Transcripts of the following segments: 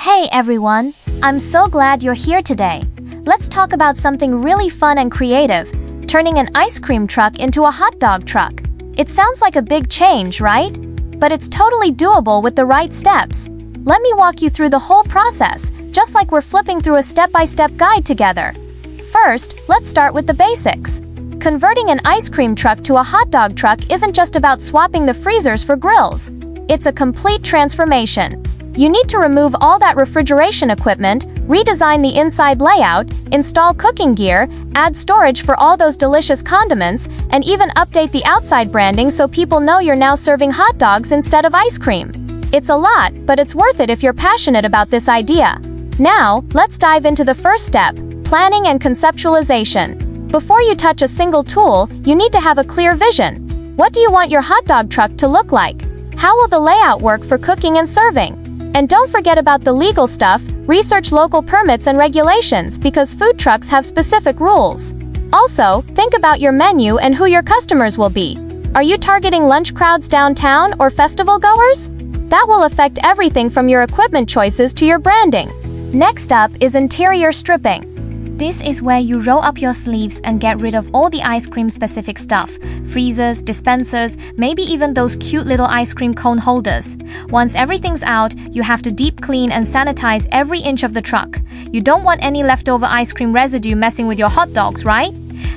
Hey everyone, I'm so glad you're here today. Let's talk about something really fun and creative, turning an ice cream truck into a hot dog truck. It sounds like a big change, right? But it's totally doable with the right steps. Let me walk you through the whole process, just like we're flipping through a step-by-step guide together. First, let's start with the basics. Converting an ice cream truck to a hot dog truck isn't just about swapping the freezers for grills. It's a complete transformation. You need to remove all that refrigeration equipment, redesign the inside layout, install cooking gear, add storage for all those delicious condiments, and even update the outside branding so people know you're now serving hot dogs instead of ice cream. It's a lot, but it's worth it if you're passionate about this idea. Now, let's dive into the first step, planning and conceptualization. Before you touch a single tool, you need to have a clear vision. What do you want your hot dog truck to look like? How will the layout work for cooking and serving? And don't forget about the legal stuff, research local permits and regulations because food trucks have specific rules. Also, think about your menu and who your customers will be. Are you targeting lunch crowds downtown or festival goers? That will affect everything from your equipment choices to your branding. Next up is interior stripping. This is where you roll up your sleeves and get rid of all the ice cream specific stuff, freezers, dispensers, maybe even those cute little ice cream cone holders. Once everything's out, you have to deep clean and sanitize every inch of the truck. You don't want any leftover ice cream residue messing with your hot dogs, right?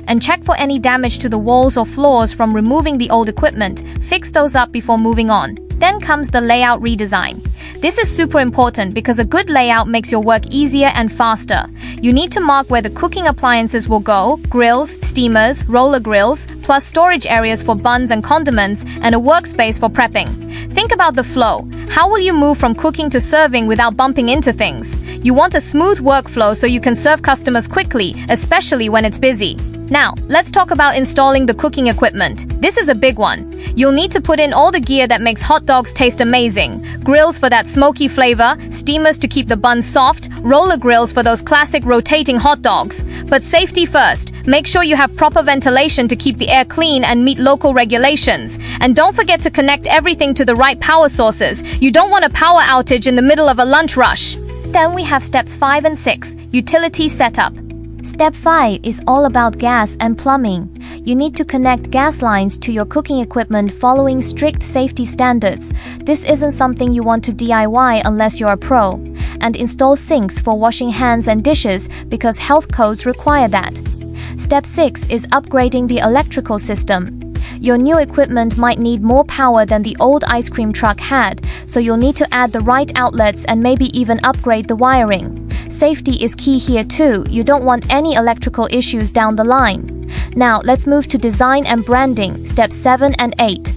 And check for any damage to the walls or floors from removing the old equipment. Fix those up before moving on. Then comes the layout redesign. This is super important because a good layout makes your work easier and faster. You need to mark where the cooking appliances will go, grills, steamers, roller grills, plus storage areas for buns and condiments, and a workspace for prepping. Think about the flow. How will you move from cooking to serving without bumping into things? You want a smooth workflow so you can serve customers quickly, especially when it's busy. Now, let's talk about installing the cooking equipment. This is a big one. You'll need to put in all the gear that makes hot dogs taste amazing. Grills for that smoky flavor, steamers to keep the buns soft, roller grills for those classic rotating hot dogs. But safety first. Make sure you have proper ventilation to keep the air clean and meet local regulations. And don't forget to connect everything to the right power sources. You don't want a power outage in the middle of a lunch rush. Then we have steps 5 and 6, utility setup. Step 5 is all about gas and plumbing. You need to connect gas lines to your cooking equipment following strict safety standards. This isn't something you want to DIY unless you're a pro. And install sinks for washing hands and dishes because health codes require that. Step 6 is upgrading the electrical system. Your new equipment might need more power than the old ice cream truck had, so you'll need to add the right outlets and maybe even upgrade the wiring. Safety is key here too. You don't want any electrical issues down the line. Now, let's move to design and branding, steps 7 and 8.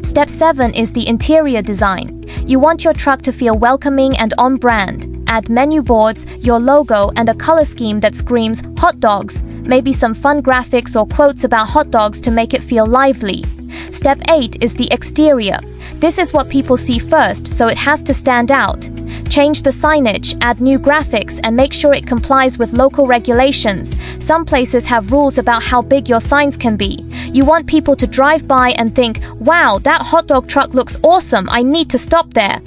Step 7 is the interior design. You want your truck to feel welcoming and on brand. Add menu boards, your logo, and a color scheme that screams hot dogs. Maybe some fun graphics or quotes about hot dogs to make it feel lively. Step 8 is the exterior. This is what people see first, so it has to stand out. Change the signage, add new graphics, and make sure it complies with local regulations. Some places have rules about how big your signs can be. You want people to drive by and think, wow, that hot dog truck looks awesome, I need to stop there.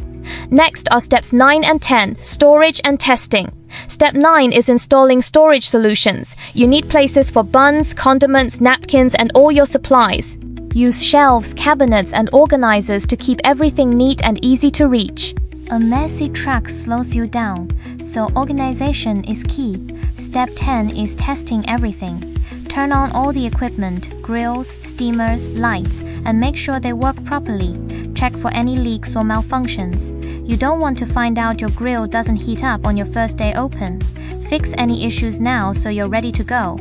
Next are steps 9 and 10, storage and testing. Step 9 is installing storage solutions. You need places for buns, condiments, napkins, and all your supplies. Use shelves, cabinets, and organizers to keep everything neat and easy to reach. A messy truck slows you down, so organization is key. Step 10 is testing everything. Turn on all the equipment, grills, steamers, lights, and make sure they work properly. Check for any leaks or malfunctions. You don't want to find out your grill doesn't heat up on your first day open. Fix any issues now so you're ready to go.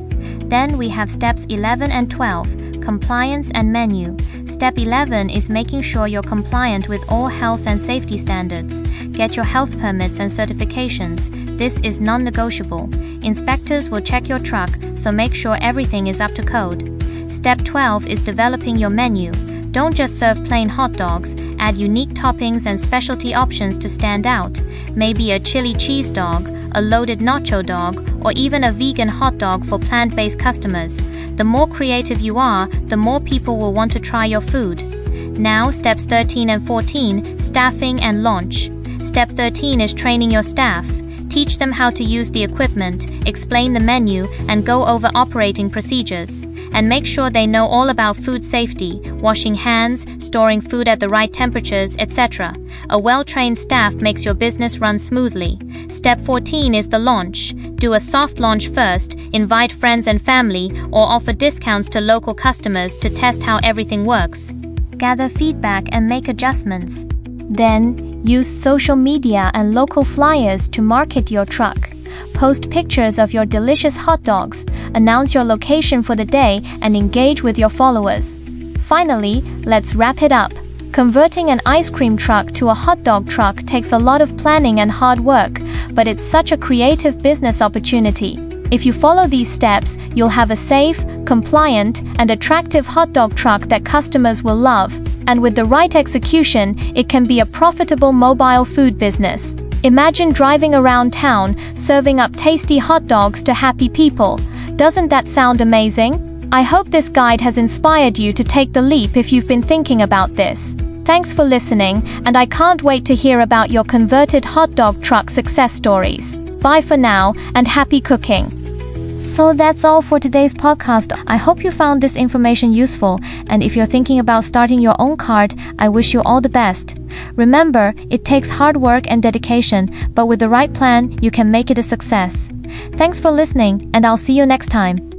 Then we have steps 11 and 12, compliance and menu. Step 11 is making sure you're compliant with all health and safety standards. Get your health permits and certifications. This is non-negotiable. Inspectors will check your truck, so make sure everything is up to code. Step 12 is developing your menu. Don't just serve plain hot dogs, add unique toppings and specialty options to stand out. Maybe a chili cheese dog, a loaded nacho dog, or even a vegan hot dog for plant-based customers. The more creative you are, the more people will want to try your food. Now, steps 13 and 14, staffing and launch. Step 13 is training your staff. Teach them how to use the equipment, explain the menu, and go over operating procedures. And make sure they know all about food safety, washing hands, storing food at the right temperatures, etc. A well-trained staff makes your business run smoothly. Step 14 is the launch. Do a soft launch first, invite friends and family, or offer discounts to local customers to test how everything works. Gather feedback and make adjustments. Then, use social media and local flyers to market your truck. Post pictures of your delicious hot dogs, announce your location for the day, and engage with your followers. Finally, let's wrap it up. Converting an ice cream truck to a hot dog truck takes a lot of planning and hard work, but it's such a creative business opportunity. If you follow these steps, you'll have a safe, compliant, and attractive hot dog truck that customers will love. And with the right execution, it can be a profitable mobile food business. Imagine driving around town, serving up tasty hot dogs to happy people. Doesn't that sound amazing? I hope this guide has inspired you to take the leap if you've been thinking about this. Thanks for listening, and I can't wait to hear about your converted hot dog truck success stories. Bye for now, and happy cooking. So that's all for today's podcast. I hope you found this information useful, and if you're thinking about starting your own cart, I wish you all the best. Remember, it takes hard work and dedication, but with the right plan, you can make it a success. Thanks for listening, and I'll see you next time.